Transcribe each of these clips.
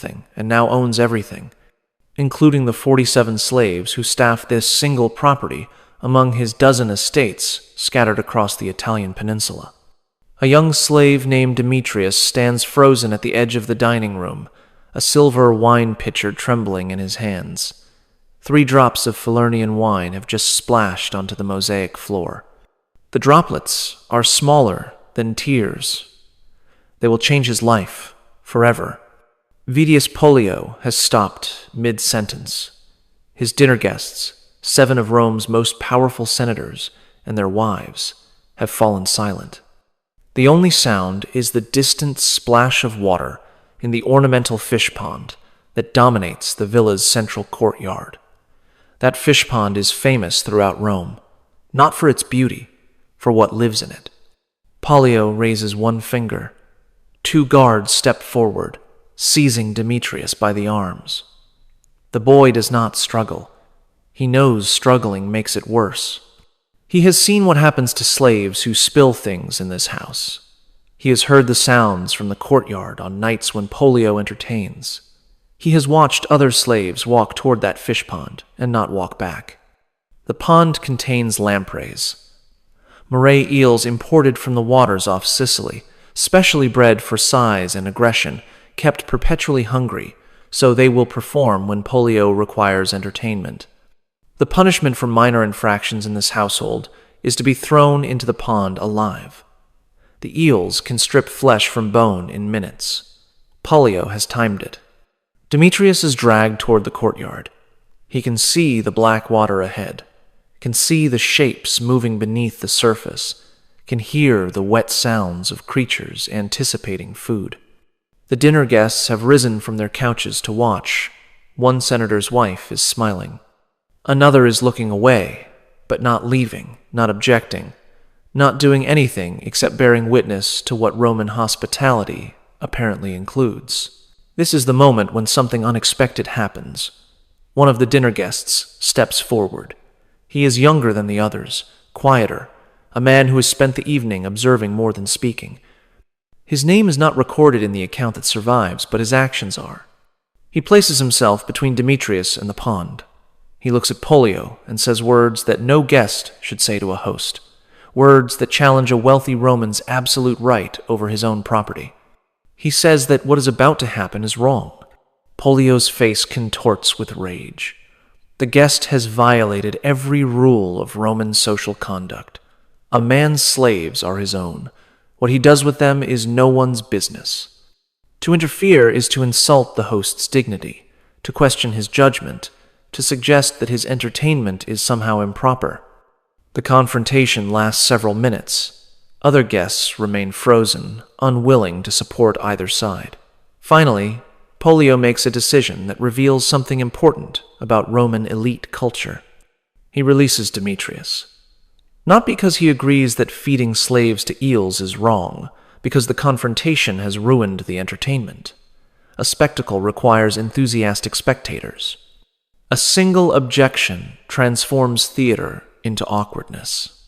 and now owns everything, including the 47 slaves who staff this single property among his dozen estates scattered across the Italian peninsula. A young slave named Demetrius stands frozen at the edge of the dining room, a silver wine pitcher trembling in his hands. 3 drops of Falernian wine have just splashed onto the mosaic floor. The droplets are smaller than tears. They will change his life forever. Vedius Pollio has stopped mid-sentence. His dinner guests, 7 of Rome's most powerful senators and their wives, have fallen silent. The only sound is the distant splash of water in the ornamental fish pond that dominates the villa's central courtyard. That fish pond is famous throughout Rome, not for its beauty, for what lives in it. Pollio raises one finger. 2 guards step forward, seizing Demetrius by the arms. The boy does not struggle. He knows struggling makes it worse. He has seen what happens to slaves who spill things in this house. He has heard the sounds from the courtyard on nights when Pollio entertains. He has watched other slaves walk toward that fish pond and not walk back. The pond contains lampreys, moray eels imported from the waters off Sicily, specially bred for size and aggression, kept perpetually hungry, so they will perform when Pollio requires entertainment. The punishment for minor infractions in this household is to be thrown into the pond alive. The eels can strip flesh from bone in minutes. Pollio has timed it. Demetrius is dragged toward the courtyard. He can see the black water ahead, can see the shapes moving beneath the surface, can hear the wet sounds of creatures anticipating food. The dinner guests have risen from their couches to watch. One senator's wife is smiling. Another is looking away, but not leaving, not objecting, not doing anything except bearing witness to what Roman hospitality apparently includes. This is the moment when something unexpected happens. One of the dinner guests steps forward. He is younger than the others, quieter, a man who has spent the evening observing more than speaking. His name is not recorded in the account that survives, but his actions are. He places himself between Demetrius and the pond. He looks at Pollio and says words that no guest should say to a host, words that challenge a wealthy Roman's absolute right over his own property. He says that what is about to happen is wrong. Pollio's face contorts with rage. The guest has violated every rule of Roman social conduct. A man's slaves are his own. What he does with them is no one's business. To interfere is to insult the host's dignity, to question his judgment, to suggest that his entertainment is somehow improper. The confrontation lasts several minutes. Other guests remain frozen, unwilling to support either side. Finally, Pollio makes a decision that reveals something important about Roman elite culture. He releases Demetrius. Not because he agrees that feeding slaves to eels is wrong, because the confrontation has ruined the entertainment. A spectacle requires enthusiastic spectators. A single objection transforms theater into awkwardness.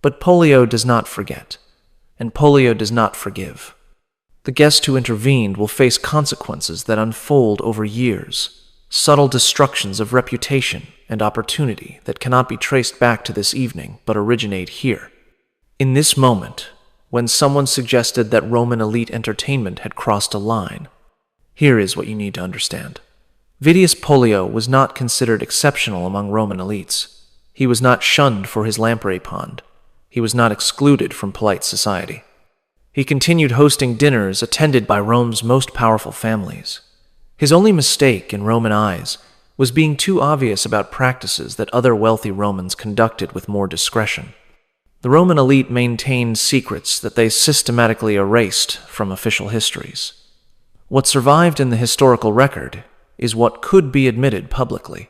But Pollio does not forget, and Pollio does not forgive. The guest who intervened will face consequences that unfold over years, subtle destructions of reputation and opportunity that cannot be traced back to this evening but originate here. In this moment, when someone suggested that Roman elite entertainment had crossed a line, here is what you need to understand. Vedius Pollio was not considered exceptional among Roman elites. He was not shunned for his lamprey pond. He was not excluded from polite society. He continued hosting dinners attended by Rome's most powerful families. His only mistake in Roman eyes was being too obvious about practices that other wealthy Romans conducted with more discretion. The Roman elite maintained secrets that they systematically erased from official histories. What survived in the historical record is what could be admitted publicly.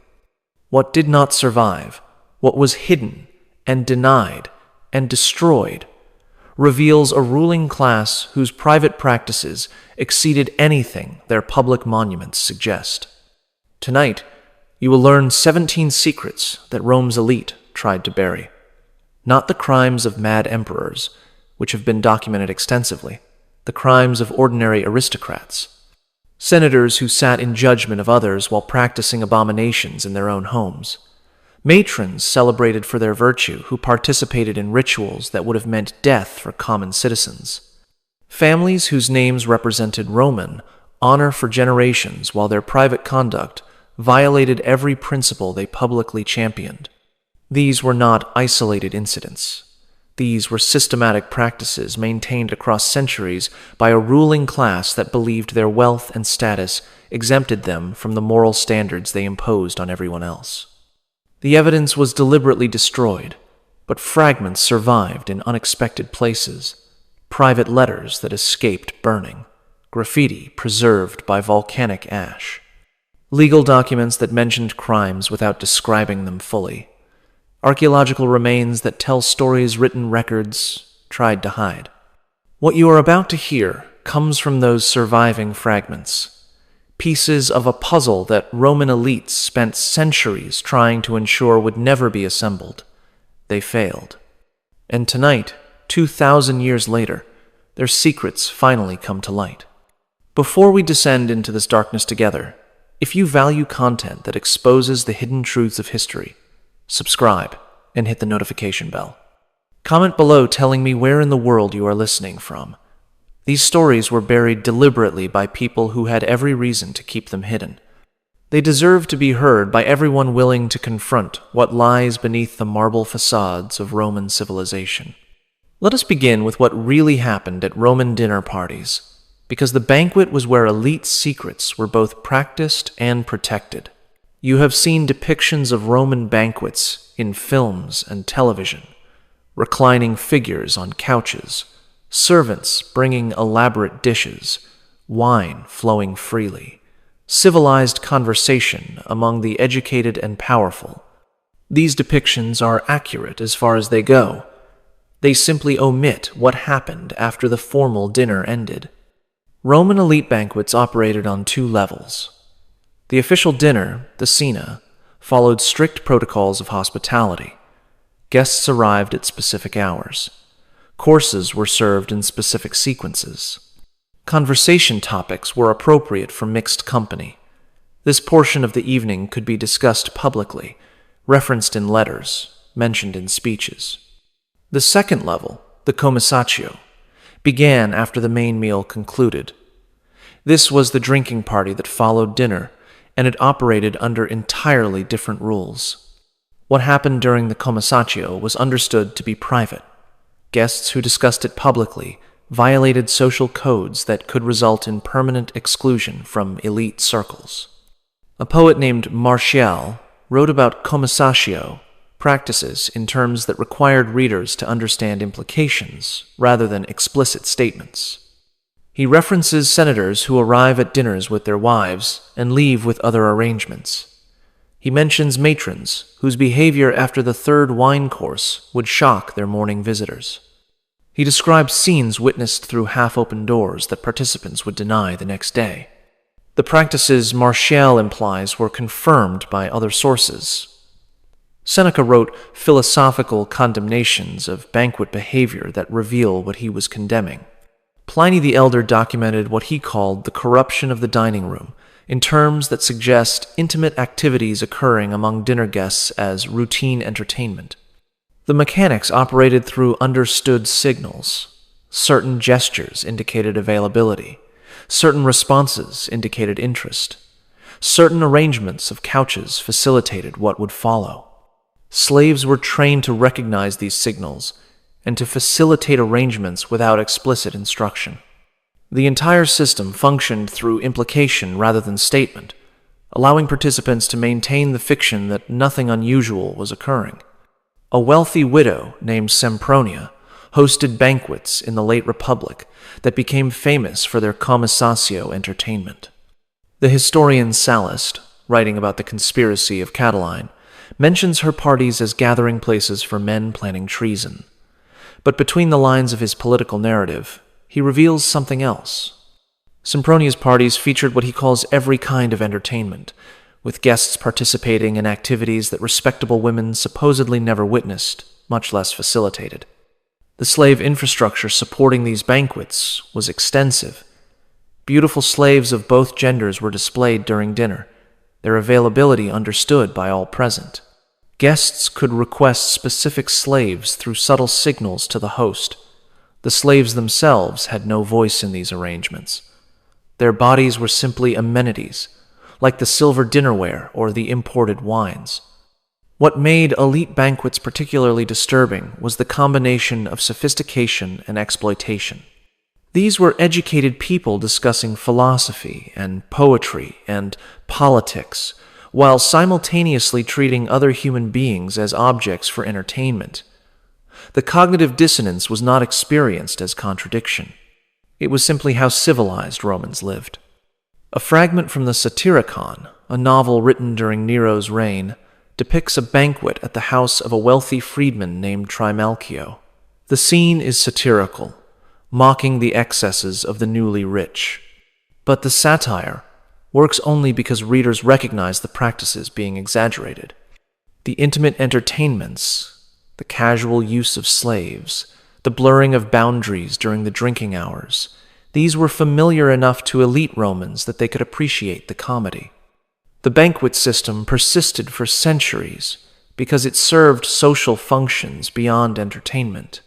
What did not survive, what was hidden and denied and destroyed, reveals a ruling class whose private practices exceeded anything their public monuments suggest. Tonight, you will learn 17 secrets that Rome's elite tried to bury. Not the crimes of mad emperors, which have been documented extensively, the crimes of ordinary aristocrats. senators who sat in judgment of others while practicing abominations in their own homes, matrons celebrated for their virtue who participated in rituals that would have meant death for common citizens, families whose names represented Roman honor for generations while their private conduct violated every principle they publicly championed. These were not isolated incidents. These were systematic practices maintained across centuries by a ruling class that believed their wealth and status exempted them from the moral standards they imposed on everyone else. The evidence was deliberately destroyed, but fragments survived in unexpected places: private letters that escaped burning, graffiti preserved by volcanic ash, legal documents that mentioned crimes without describing them fully, archaeological remains that tell stories written records tried to hide. What you are about to hear comes from those surviving fragments, pieces of a puzzle that Roman elites spent centuries trying to ensure would never be assembled. They failed. And tonight, 2,000 years later, their secrets finally come to light. Before we descend into this darkness together, if you value content that exposes the hidden truths of history, subscribe and hit the notification bell. Comment below telling me where in the world you are listening from. These stories were buried deliberately by people who had every reason to keep them hidden. They deserve to be heard by everyone willing to confront what lies beneath the marble facades of Roman civilization. Let us begin with what really happened at Roman dinner parties, because the banquet was where elite secrets were both practiced and protected. You have seen depictions of Roman banquets in films and television, reclining figures on couches, servants bringing elaborate dishes, wine flowing freely, civilized conversation among the educated and powerful. These depictions are accurate as far as they go. They simply omit what happened after the formal dinner ended. Roman elite banquets operated on two levels. The official dinner, the cena, followed strict protocols of hospitality. Guests arrived at specific hours. Courses were served in specific sequences. Conversation topics were appropriate for mixed company. This portion of the evening could be discussed publicly, referenced in letters, mentioned in speeches. The second level, the commissatio, began after the main meal concluded. This was the drinking party that followed dinner, and it operated under entirely different rules. What happened during the commissatio was understood to be private. Guests who discussed it publicly violated social codes that could result in permanent exclusion from elite circles. A poet named Martial wrote about commissatio practices in terms that required readers to understand implications rather than explicit statements. He references senators who arrive at dinners with their wives and leave with other arrangements. He mentions matrons whose behavior after the third wine course would shock their morning visitors. He describes scenes witnessed through half-open doors that participants would deny the next day. The practices Martial implies were confirmed by other sources. Seneca wrote philosophical condemnations of banquet behavior that reveal what he was condemning. Pliny the Elder documented what he called the corruption of the dining room in terms that suggest intimate activities occurring among dinner guests as routine entertainment. The mechanics operated through understood signals. Certain gestures indicated availability. Certain responses indicated interest. Certain arrangements of couches facilitated what would follow. Slaves were trained to recognize these signals and to facilitate arrangements without explicit instruction. The entire system functioned through implication rather than statement, allowing participants to maintain the fiction that nothing unusual was occurring. A wealthy widow named Sempronia hosted banquets in the late Republic that became famous for their commissatio entertainment. The historian Sallust, writing about the conspiracy of Catiline, mentions her parties as gathering places for men planning treason. But between the lines of his political narrative, he reveals something else. Sempronia's parties featured what he calls every kind of entertainment, with guests participating in activities that respectable women supposedly never witnessed, much less facilitated. The slave infrastructure supporting these banquets was extensive. Beautiful slaves of both genders were displayed during dinner, their availability understood by all present. Guests could request specific slaves through subtle signals to the host. The slaves themselves had no voice in these arrangements. Their bodies were simply amenities, like the silver dinnerware or the imported wines. What made elite banquets particularly disturbing was the combination of sophistication and exploitation. These were educated people discussing philosophy and poetry and politics, while simultaneously treating other human beings as objects for entertainment. The cognitive dissonance was not experienced as contradiction. It was simply how civilized Romans lived. A fragment from the Satyricon, a novel written during Nero's reign, depicts a banquet at the house of a wealthy freedman named Trimalchio. The scene is satirical, mocking the excesses of the newly rich. But the satire works only because readers recognize the practices being exaggerated. The intimate entertainments, the casual use of slaves, the blurring of boundaries during the drinking hours, these were familiar enough to elite Romans that they could appreciate the comedy. The banquet system persisted for centuries because it served social functions beyond entertainment.